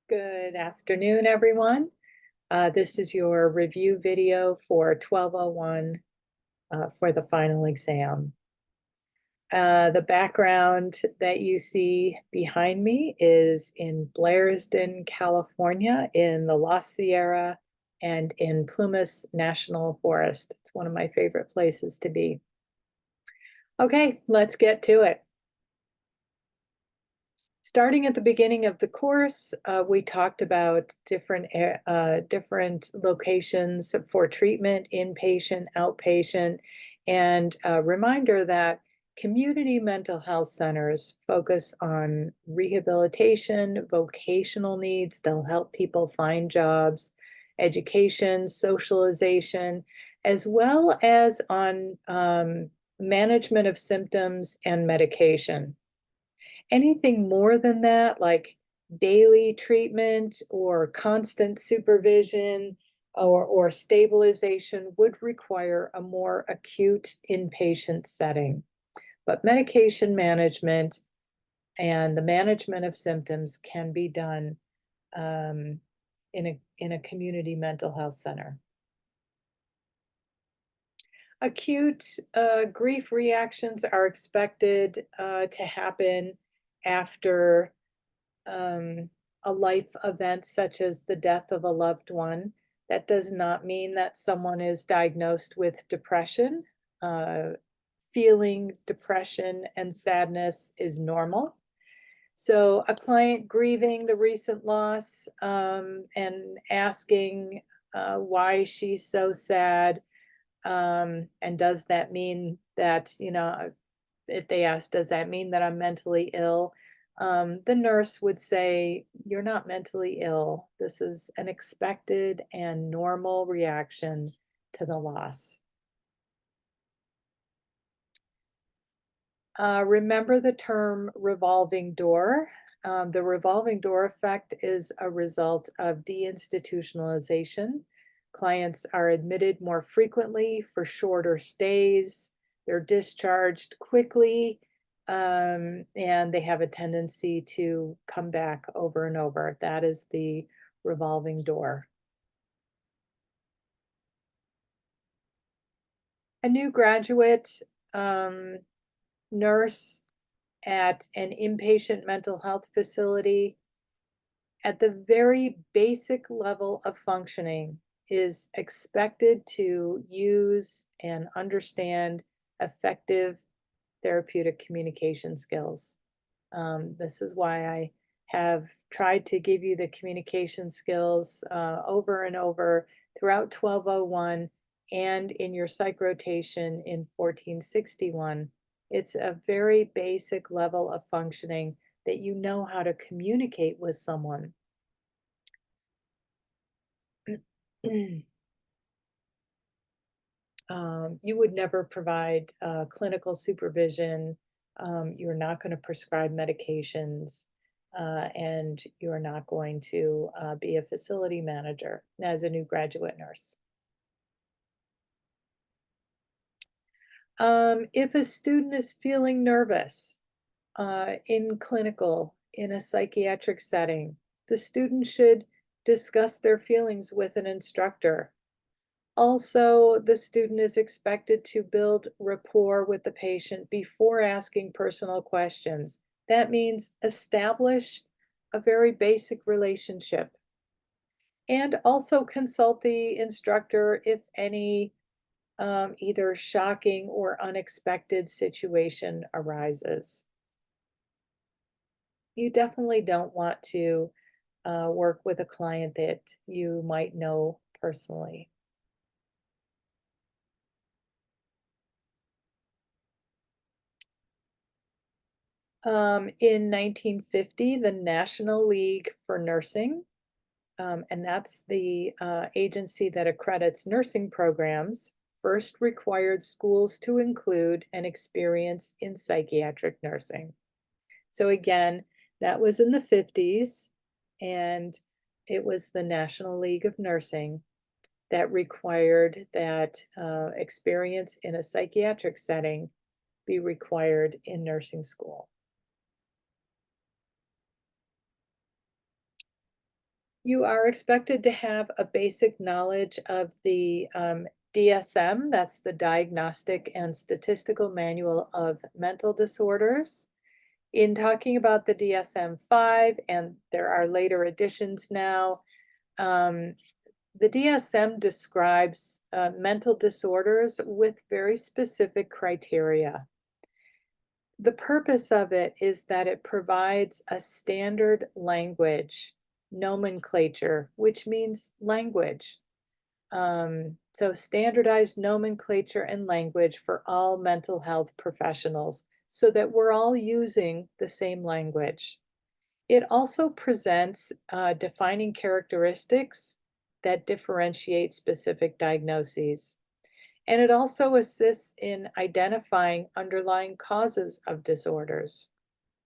Good afternoon, everyone. This is your review video for 1201 for the final exam. The background that you see behind me is in Blairsden, California, in the La Sierra and in Plumas National Forest. It's one of my favorite places to be. Okay, let's get to it. Starting at the beginning of the course, we talked about different locations for treatment, inpatient, outpatient, and a reminder that community mental health centers focus on rehabilitation, vocational needs. They'll help people find jobs, education, socialization, as well as on management of symptoms and medication. Anything more than that, like daily treatment or constant supervision or stabilization, would require a more acute inpatient setting. But medication management and the management of symptoms can be done in a community mental health center. Acute grief reactions are expected to happen after a life event such as the death of a loved one. That does not mean that someone is diagnosed with depression. Feeling depression and sadness is normal. So a client grieving the recent loss and asking why she's so sad, and does that mean that, if they ask, does that mean that I'm mentally ill? The nurse would say, you're not mentally ill. This is an expected and normal reaction to the loss. Remember the term revolving door. The revolving door effect is a result of deinstitutionalization. Clients are admitted more frequently for shorter stays. They're discharged quickly, and they have a tendency to come back over and over. That is the revolving door. A new graduate nurse at an inpatient mental health facility, at the very basic level of functioning, is expected to use and understand effective therapeutic communication skills. This is why I have tried to give you the communication skills over and over throughout 1201 and in your psych rotation in 1461. It's a very basic level of functioning that you know how to communicate with someone. You would never provide clinical supervision. You're not going to prescribe medications, and you're not going to be a facility manager as a new graduate nurse. If a student is feeling nervous in a psychiatric setting, the student should discuss their feelings with an instructor. Also, the student is expected to build rapport with the patient before asking personal questions. That means establish a very basic relationship. And also consult the instructor if any either shocking or unexpected situation arises. You definitely don't want to work with a client that you might know personally. In 1950, the National League for Nursing, and that's the agency that accredits nursing programs, first required schools to include an experience in psychiatric nursing. So again, that was in the 50s, and it was the National League of Nursing that required that experience in a psychiatric setting be required in nursing school. You are expected to have a basic knowledge of the DSM, that's the Diagnostic and Statistical Manual of Mental Disorders. In talking about the DSM-5, and there are later editions now, um, the DSM describes mental disorders with very specific criteria. The purpose of it is that it provides a standard language, nomenclature, which means language. So standardized nomenclature and language for all mental health professionals so that we're all using the same language. It also presents defining characteristics that differentiate specific diagnoses. And it also assists in identifying underlying causes of disorders,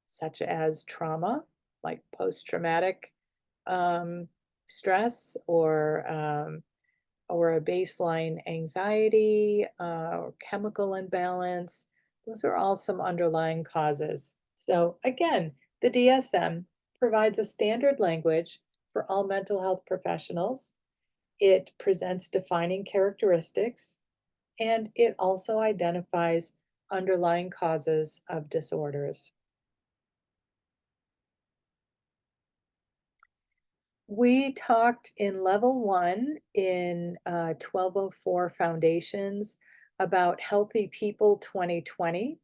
such as trauma, like post-traumatic um, stress or a baseline anxiety or chemical imbalance. Those are all some underlying causes. So again, the DSM provides a standard language for all mental health professionals. It presents defining characteristics, and it also identifies underlying causes of disorders. We talked in level 1 in 1204 Foundations about Healthy People 2020.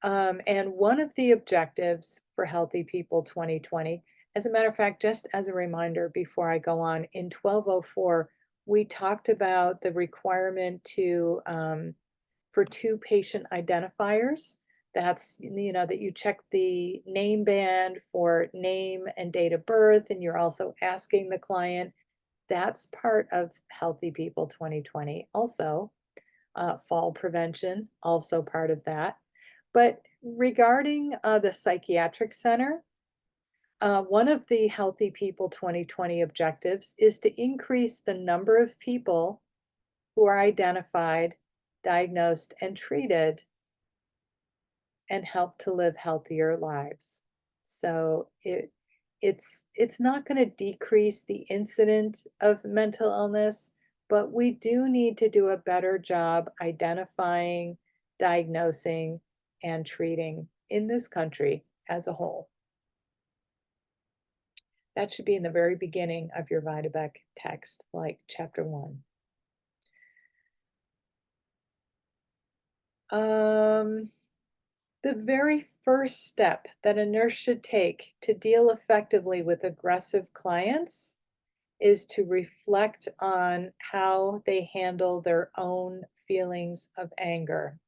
And one of the objectives for Healthy People 2020, as a matter of fact, just as a reminder before I go on, in 1204, we talked about the requirement to for 2 patient identifiers. That's, that you check the name band for name and date of birth, and you're also asking the client. That's part of Healthy People 2020. Also, fall prevention, also part of that. But regarding the psychiatric center, one of the Healthy People 2020 objectives is to increase the number of people who are identified, diagnosed, and treated and help to live healthier lives. So it's not going to decrease the incident of mental illness, but we do need to do a better job identifying, diagnosing, and treating in this country as a whole. That should be in the very beginning of your Vitabec text, like chapter 1. The very first step that a nurse should take to deal effectively with aggressive clients is to reflect on how they handle their own feelings of anger.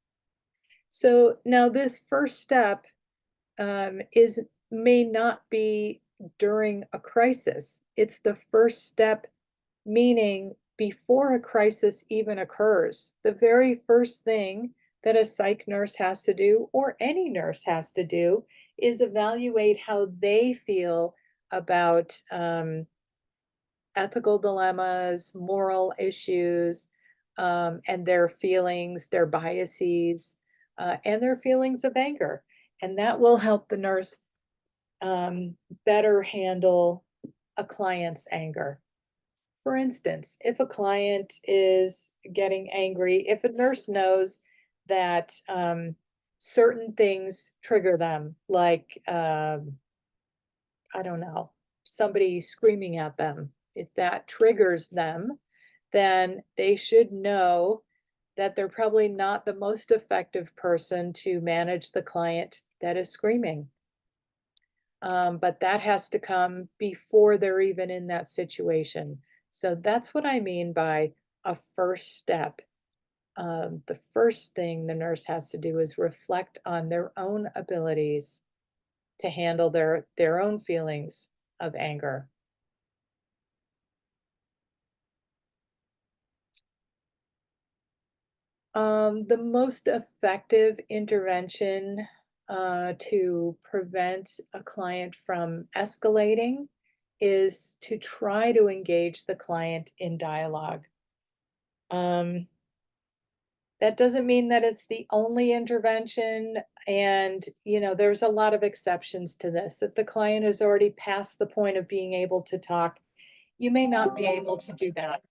So now this first step is may not be during a crisis. It's the first step, meaning before a crisis even occurs. The very first thing that a psych nurse has to do, or any nurse has to do, is evaluate how they feel about ethical dilemmas, moral issues, and their feelings, their biases, and their feelings of anger. And that will help the nurse better handle a client's anger. For instance, if a client is getting angry, if a nurse knows that certain things trigger them, like, I don't know, somebody screaming at them, if that triggers them, then they should know that they're probably not the most effective person to manage the client that is screaming. But that has to come before they're even in that situation. So that's what I mean by a first step. The first thing the nurse has to do is reflect on their own abilities to handle their own feelings of anger. The most effective intervention to prevent a client from escalating is to try to engage the client in dialogue. Um, that doesn't mean that it's the only intervention, and there's a lot of exceptions to this. If the client has already passed the point of being able to talk, You may not be able to do that.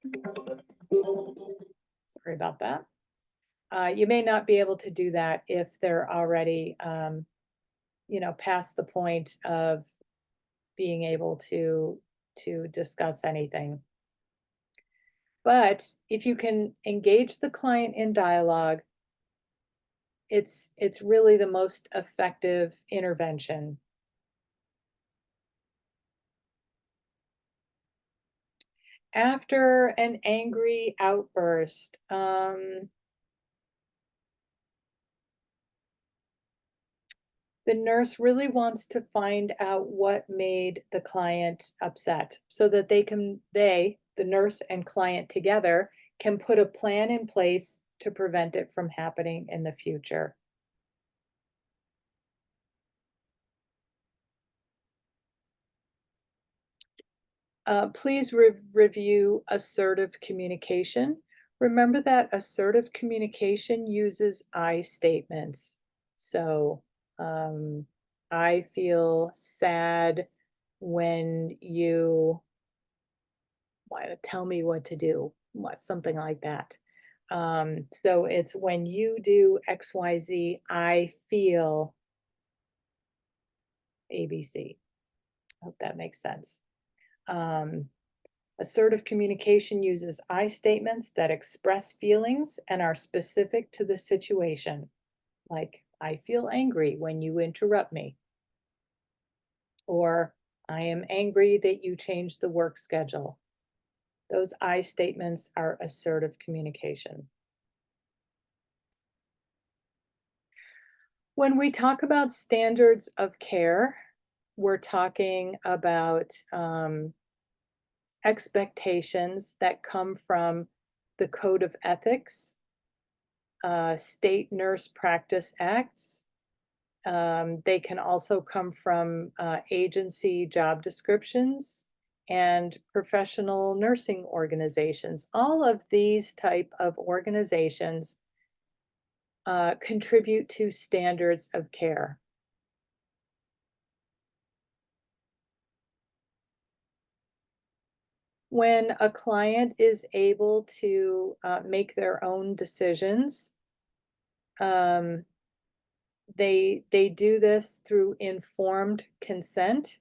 Sorry about that. You may not be able to do that if they're already, past the point of being able to discuss anything. But if you can engage the client in dialogue, it's really the most effective intervention. After an angry outburst, the nurse really wants to find out what made the client upset so that the nurse and client together, can put a plan in place to prevent it from happening in the future. Please review assertive communication. Remember that assertive communication uses I statements. So, um, I feel sad when you tell me what to do, something like that. So it's when you do XYZ, I feel ABC. Hope that makes sense. Um, Assertive communication uses I statements that express feelings and are specific to the situation. Like, I feel angry when you interrupt me. Or, I am angry that you changed the work schedule. Those I statements are assertive communication. When we talk about standards of care, we're talking about expectations that come from the Code of Ethics, state nurse practice acts. They can also come from agency job descriptions and professional nursing organizations. All of these type of organizations contribute to standards of care. When a client is able to make their own decisions, um, they do this through informed consent,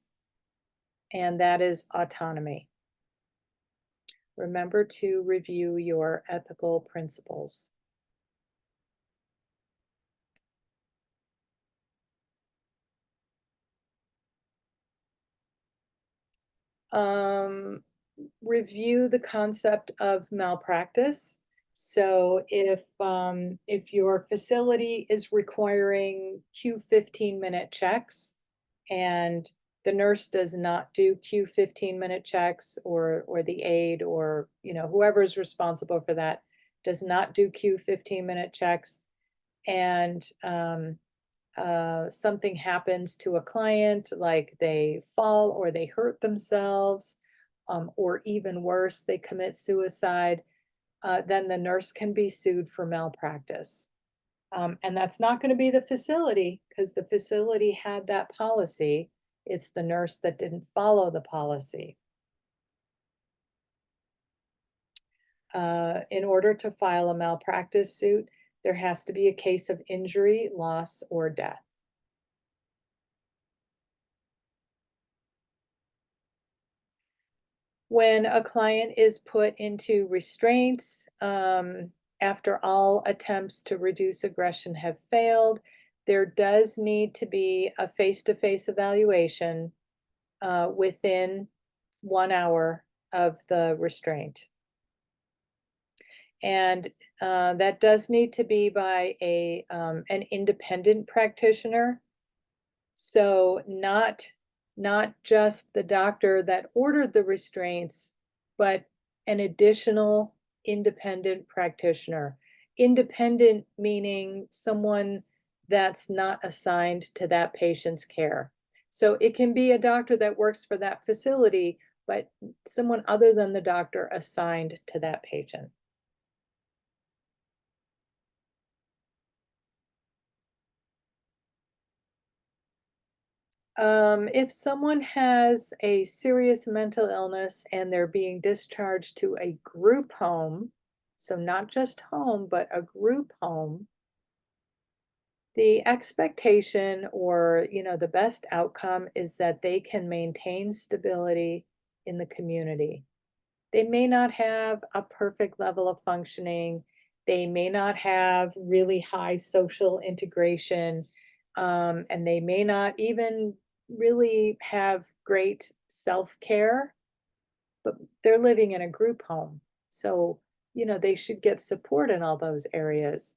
and that is autonomy. Remember to review your ethical principles. Um, Review the concept of malpractice. So if your facility is requiring Q 15-minute checks and the nurse does not do Q 15-minute checks, or the aide, or whoever is responsible for that does not do Q 15-minute checks, and something happens to a client, like they fall or they hurt themselves, or even worse, they commit suicide, then the nurse can be sued for malpractice. And that's not going to be the facility, because the facility had that policy. It's the nurse that didn't follow the policy. In order to file a malpractice suit, there has to be a case of injury, loss, or death. When a client is put into restraints, after all attempts to reduce aggression have failed, there does need to be a face-to-face evaluation within 1 hour of the restraint. And that does need to be by an independent practitioner. So not just the doctor that ordered the restraints, but an additional independent practitioner. Independent meaning someone that's not assigned to that patient's care. So it can be a doctor that works for that facility, but someone other than the doctor assigned to that patient. If someone has a serious mental illness and they're being discharged to a group home, so not just home, but a group home, the expectation or, the best outcome is that they can maintain stability in the community. They may not have a perfect level of functioning. They may not have really high social integration, and they may not even really have great self-care, but they're living in a group home. So, they should get support in all those areas,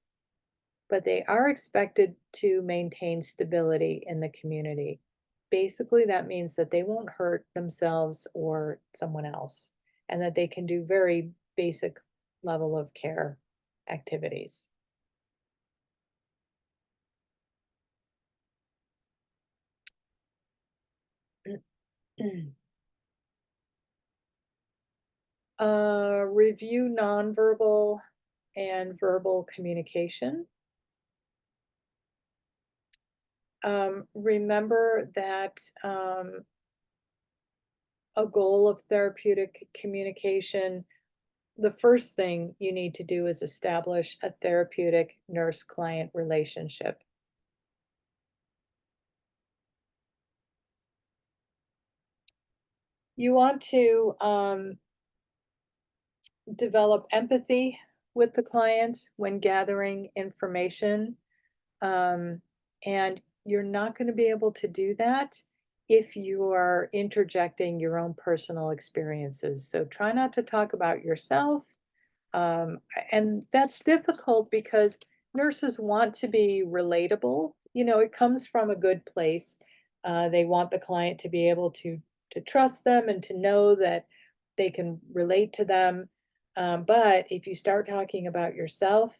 but they are expected to maintain stability in the community. Basically, that means that they won't hurt themselves or someone else, and that they can do very basic level of care activities. Review nonverbal and verbal communication. Remember that a goal of therapeutic communication, the first thing you need to do is establish a therapeutic nurse-client relationship. You want to develop empathy with the client when gathering information, um, and you're not going to be able to do that if you are interjecting your own personal experiences. So try not to talk about yourself. And that's difficult because nurses want to be relatable. It comes from a good place. They want the client to be able to trust them and to know that they can relate to them. But if you start talking about yourself,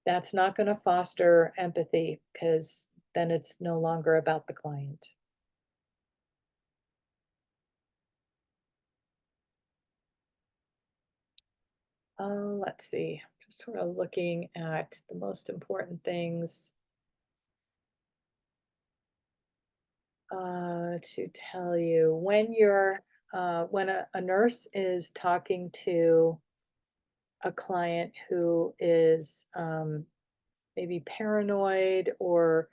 that's not going to foster empathy because then it's no longer about the client. Let's see. Just sort of looking at the most important things to tell you when a nurse is talking to a client who is maybe paranoid or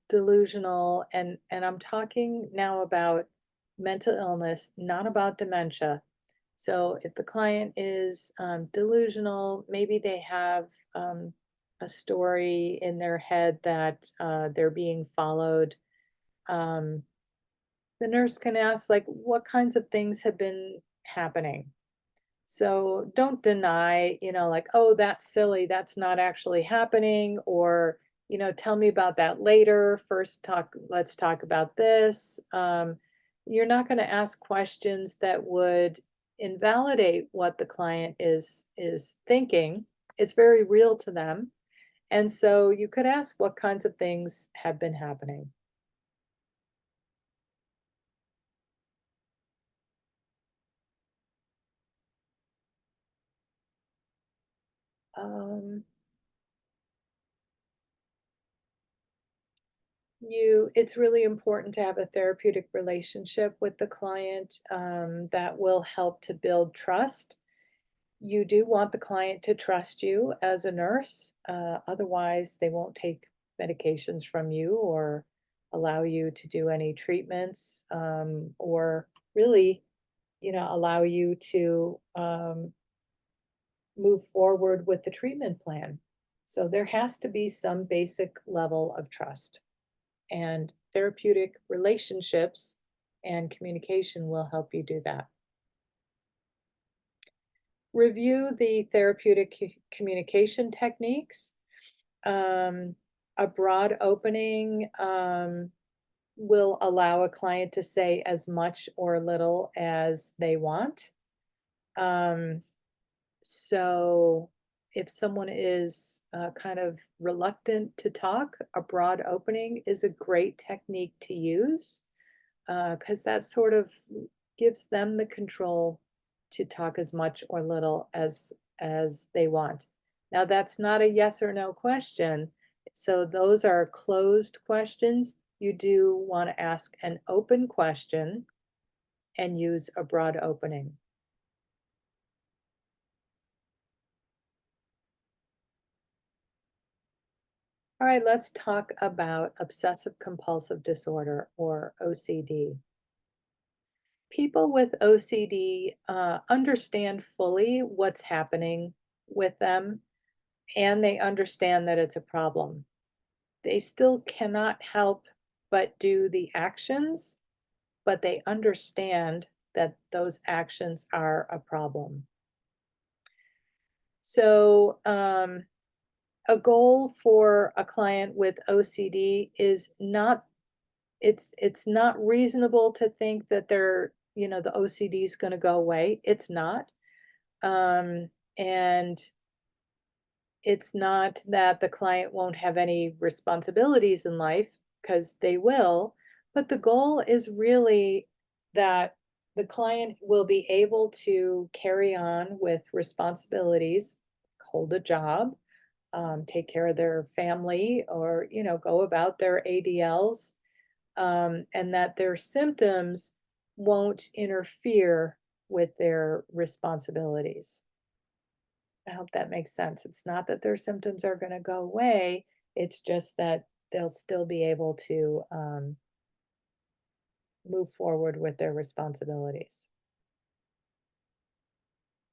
delusional, and I'm talking now about mental illness, not about dementia. So if the client is delusional, maybe they have a story in their head that they're being followed. um, the nurse can ask, like, what kinds of things have been happening? So don't deny, like, oh, that's silly. That's not actually happening. Or, tell me about that later. Let's talk about this. You're not going to ask questions that would invalidate what the client is thinking. It's very real to them. And so you could ask what kinds of things have been happening. Um, it's really important to have a therapeutic relationship with the client, that will help to build trust. You do want the client to trust you as a nurse, otherwise they won't take medications from you or allow you to do any treatments, or really, allow you to move forward with the treatment plan. So there has to be some basic level of trust. And therapeutic relationships and communication will help you do that. Review the therapeutic communication techniques. Um, a broad opening will allow a client to say as much or little as they want. Um, so if someone is kind of reluctant to talk, a broad opening is a great technique to use, because that sort of gives them the control to talk as much or little as they want. Now, that's not a yes or no question. So those are closed questions. you do want to ask an open question and use a broad opening. All right, let's talk about obsessive compulsive disorder or OCD. People with OCD understand fully what's happening with them, and they understand that it's a problem. They still cannot help but do the actions, but they understand that those actions are a problem. So, a goal for a client with OCD is not it's not reasonable to think that the OCD is going to go away. It's not. And it's not that the client won't have any responsibilities in life, because they will, but the goal is really that the client will be able to carry on with responsibilities, hold a job, take care of their family, or go about their ADLs, and that their symptoms won't interfere with their responsibilities. I hope that makes sense. It's not that their symptoms are going to go away. It's just that they'll still be able to move forward with their responsibilities.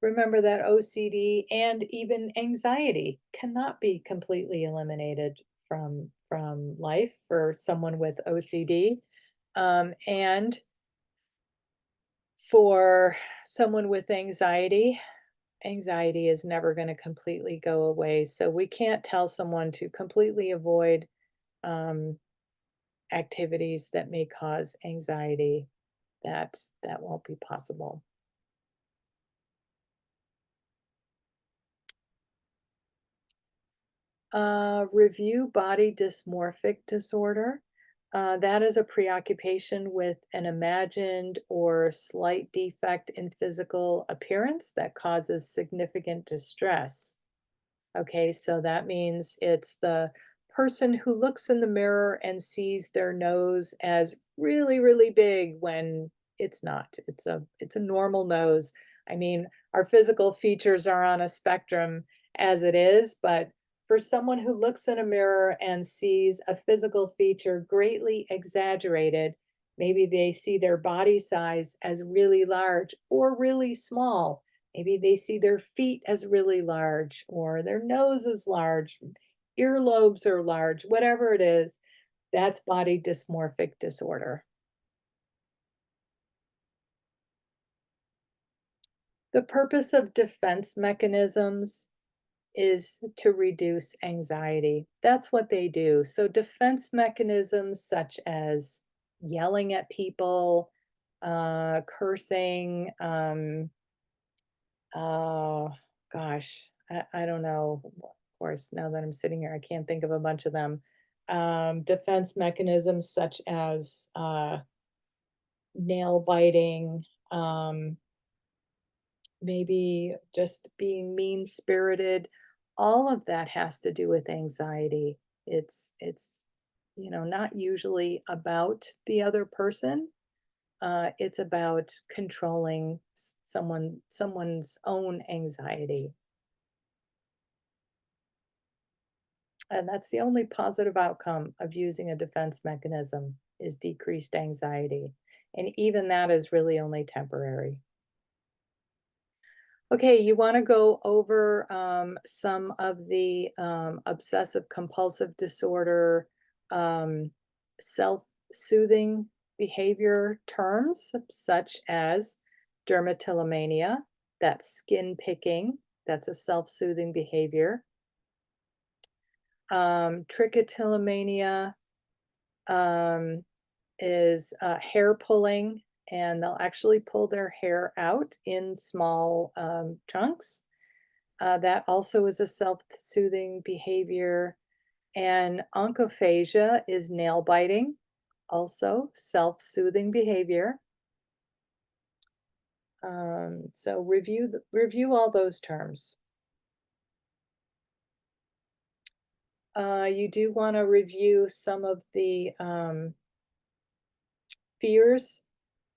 Remember that OCD and even anxiety cannot be completely eliminated from life for someone with OCD. And for someone with anxiety, anxiety is never going to completely go away. So we can't tell someone to completely avoid um, activities that may cause anxiety. That won't be possible. Review body dysmorphic disorder. That is a preoccupation with an imagined or slight defect in physical appearance that causes significant distress. Okay, so that means it's the person who looks in the mirror and sees their nose as really, really big when it's not. It's a normal nose. I mean, our physical features are on a spectrum as it is, but for someone who looks in a mirror and sees a physical feature greatly exaggerated, maybe they see their body size as really large or really small. Maybe they see their feet as really large, or their nose is large, earlobes are large, whatever it is, that's body dysmorphic disorder. The purpose of defense mechanisms is to reduce anxiety. That's what they do. So, defense mechanisms such as yelling at people, cursing, oh, gosh, I don't know. Of course, now that I'm sitting here, I can't think of a bunch of them. Defense mechanisms such as nail biting, maybe just being mean spirited. All of that has to do with anxiety. It's not usually about the other person. It's about controlling someone's own anxiety. And that's the only positive outcome of using a defense mechanism is decreased anxiety. And even that is really only temporary. Okay, you want to go over some of the obsessive compulsive disorder self soothing behavior terms, such as dermatillomania, that's skin picking, that's a self soothing behavior. Trichotillomania um, is hair pulling, and they'll actually pull their hair out in small chunks. That also is a self-soothing behavior. And onchophagia is nail biting, also self-soothing behavior. So review all those terms. You do want to review some of the fears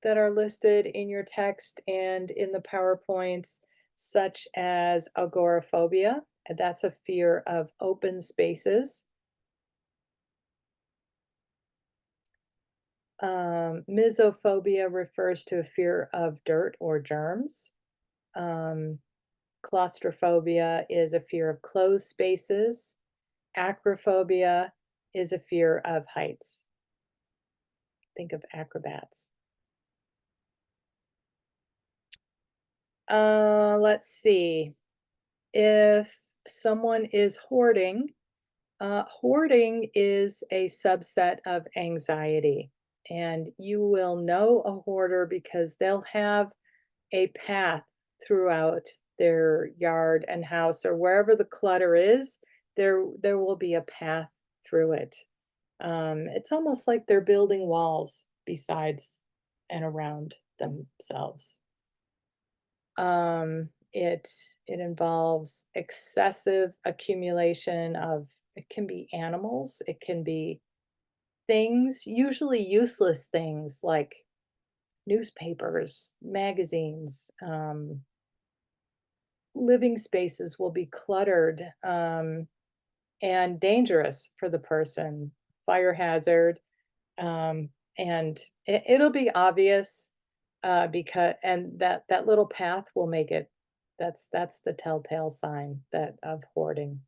that are listed in your text and in the PowerPoints, such as agoraphobia. And that's a fear of open spaces. Misophobia refers to a fear of dirt or germs. Um, Claustrophobia is a fear of closed spaces. Acrophobia is a fear of heights. Think of acrobats. Let's see. If someone is hoarding, hoarding is a subset of anxiety, and you will know a hoarder because they'll have a path throughout their yard and house or wherever the clutter is, there will be a path through it. It's almost like they're building walls besides and around themselves. It involves excessive accumulation of it can be animals, it can be things, usually useless things like newspapers, magazines, living spaces will be cluttered, and dangerous for the person, fire hazard, and it'll be obvious, because and that little path will make it that's the telltale sign that of hoarding.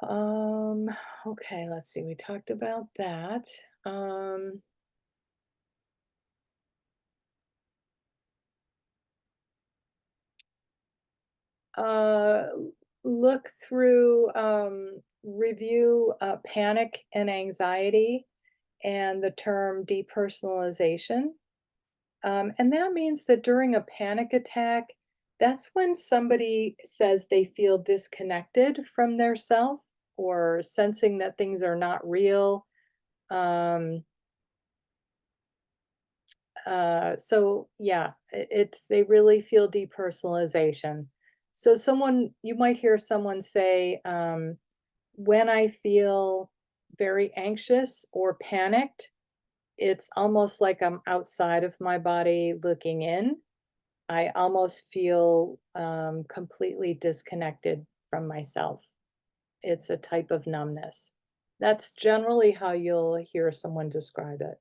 Um, okay, let's see, we talked about that. Um, uh, Look through, review, panic and anxiety and the term depersonalization. And that means that during a panic attack, that's when somebody says they feel disconnected from their self or sensing that things are not real. Um, so yeah, it's they really feel depersonalization. So someone you might hear someone say, when I feel very anxious or panicked, it's almost like I'm outside of my body looking in. I almost feel completely disconnected from myself. It's a type of numbness. That's generally how you'll hear someone describe it.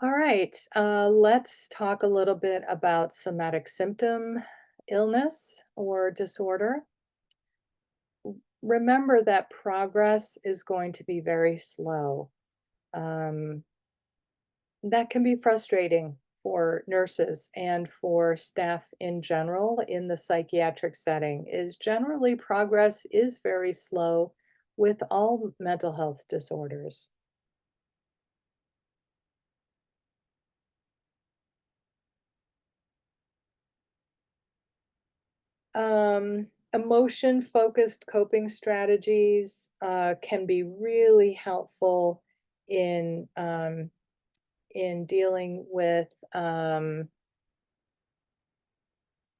All right, let's talk a little bit about somatic symptom illness or disorder. Remember that progress is going to be very slow. Um, that can be frustrating for nurses and for staff in general in the psychiatric setting is generally progress is very slow with all mental health disorders. Emotion focused coping strategies can be really helpful in in dealing with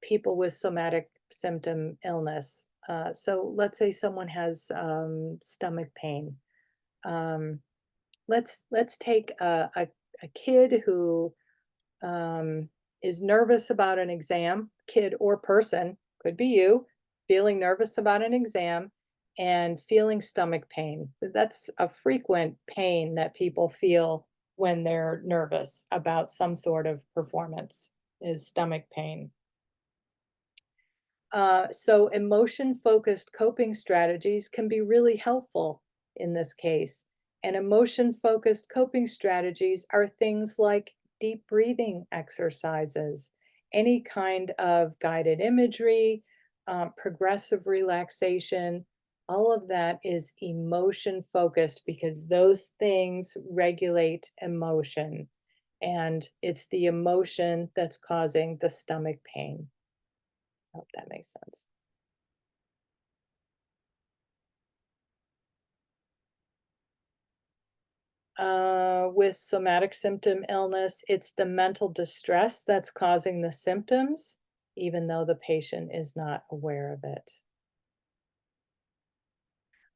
people with somatic symptom illness. So let's say someone has stomach pain. Um, let's take a kid who um, is nervous about an exam, kid or person, could be you, feeling nervous about an exam and feeling stomach pain. That's a frequent pain that people feel when they're nervous about some sort of performance is stomach pain. So emotion-focused coping strategies can be really helpful in this case. And emotion-focused coping strategies are things like deep breathing exercises, any kind of guided imagery, progressive relaxation. All of that is emotion-focused because those things regulate emotion. And it's the emotion that's causing the stomach pain. Hope that makes sense. With somatic symptom illness, it's the mental distress that's causing the symptoms, even though the patient is not aware of it.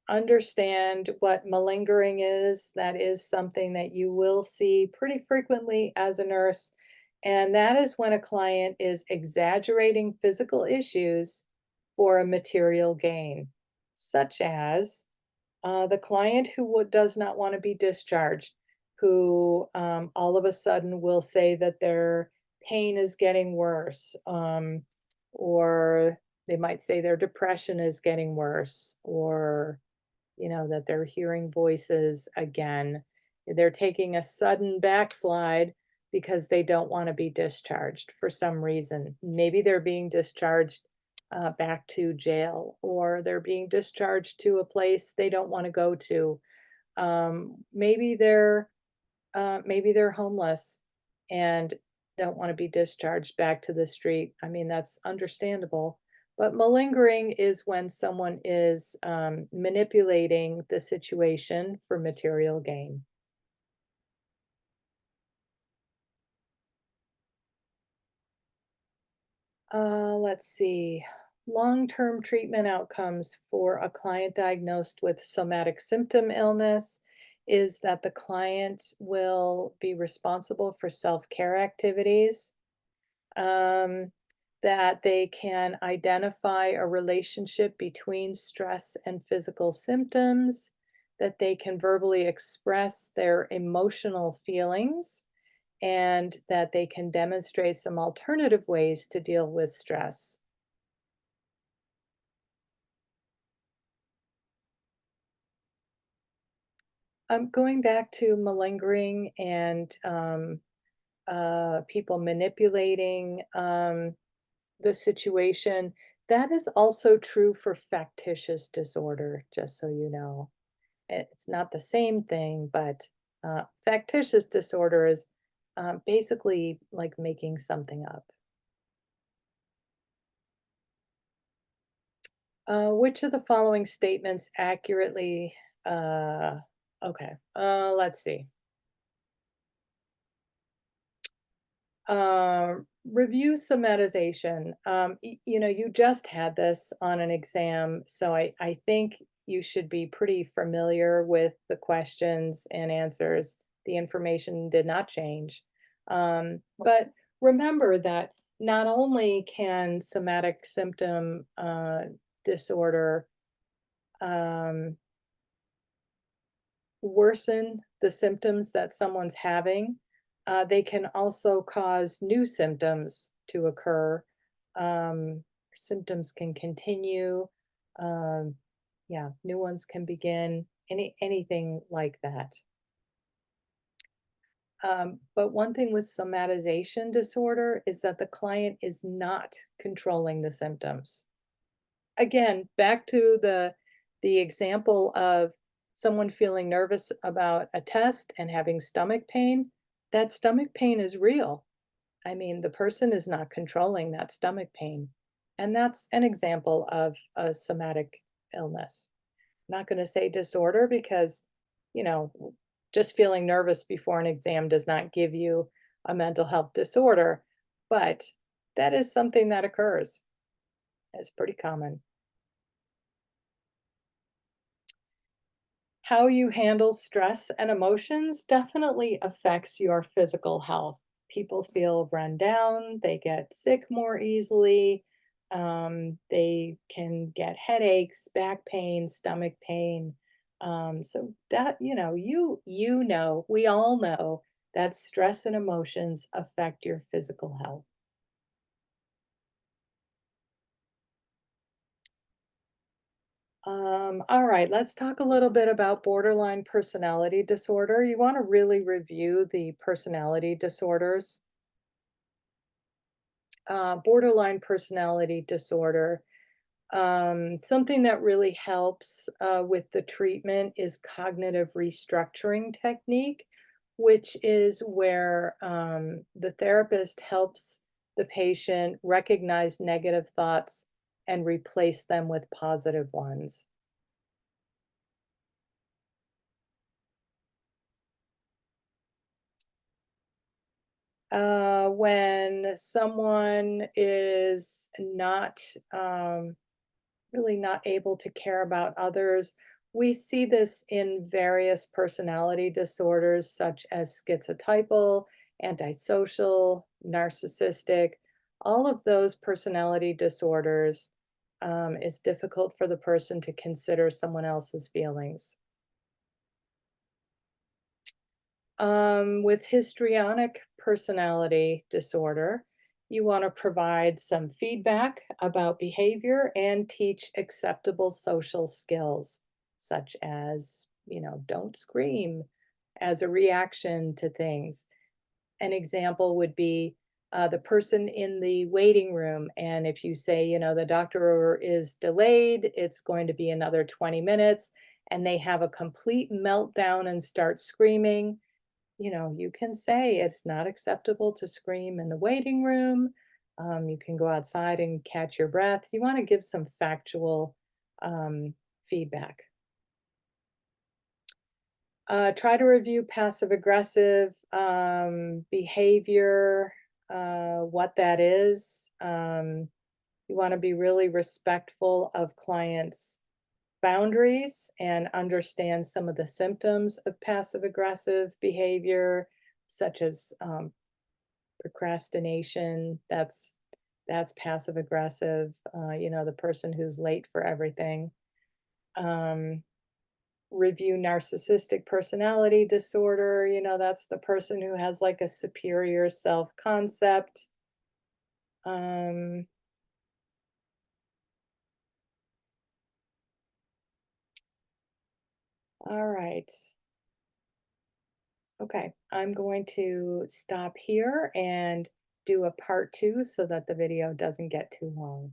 Understand what malingering is. That is something that you will see pretty frequently as a nurse. And that is when a client is exaggerating physical issues for a material gain, such as the client who does not want to be discharged, who all of a sudden will say that their pain is getting worse, or they might say their depression is getting worse, or that they're hearing voices again. They're taking a sudden backslide because they don't want to be discharged for some reason. Maybe they're being discharged back to jail, or they're being discharged to a place they don't want to go to. Maybe they're homeless and don't want to be discharged back to the street. I mean, that's understandable. But malingering is when someone is manipulating the situation for material gain. Let's see. Long-term treatment outcomes for a client diagnosed with somatic symptom illness is that the client will be responsible for self-care activities, um, that they can identify a relationship between stress and physical symptoms, that they can verbally express their emotional feelings, and that they can demonstrate some alternative ways to deal with stress. Going back to malingering and people manipulating the situation, that is also true for factitious disorder, just so you know. It's not the same thing, but factitious disorder is basically like making something up. Which of the following statements accurately, uh, okay, let's see. Review somatization. You just had this on an exam, so I think you should be pretty familiar with the questions and answers. The information did not change. But remember that not only can somatic symptom disorder um, worsen the symptoms that someone's having, they can also cause new symptoms to occur. Um, Symptoms can continue. Um, yeah, new ones can begin. Anything like that. But one thing with somatization disorder is that the client is not controlling the symptoms. Again, back to the example of someone feeling nervous about a test and having stomach pain, that stomach pain is real. I mean, the person is not controlling that stomach pain, and that's an example of a somatic illness. Not gonna say disorder because, you know, just feeling nervous before an exam does not give you a mental health disorder, but that is something that occurs. It's pretty common. How you handle stress and emotions definitely affects your physical health. People feel run down, they get sick more easily, they can get headaches, back pain, stomach pain. So that, we all know that stress and emotions affect your physical health. All right, let's talk a little bit about borderline personality disorder. You want to really review the personality disorders. Borderline personality disorder. Something that really helps with the treatment is cognitive restructuring technique, which is where the therapist helps the patient recognize negative thoughts and replace them with positive ones. When someone is not really not able to care about others. We see this in various personality disorders such as schizotypal, antisocial, narcissistic. All of those personality disorders, it's difficult for the person to consider someone else's feelings. With histrionic personality disorder, you want to provide some feedback about behavior and teach acceptable social skills, such as, don't scream as a reaction to things. An example would be the person in the waiting room. And if you say, the doctor is delayed, it's going to be another 20 minutes, and they have a complete meltdown and start screaming, you can say it's not acceptable to scream in the waiting room. You can go outside and catch your breath. You want to give some factual feedback. Try to review passive aggressive behavior, what that is. You want to be really respectful of clients' boundaries and understand some of the symptoms of passive aggressive behavior, such as procrastination. That's passive aggressive. The person who's late for everything. Um, Review narcissistic personality disorder. That's the person who has like a superior self concept. Um, all right. Okay, I'm going to stop here and do a part two so that the video doesn't get too long.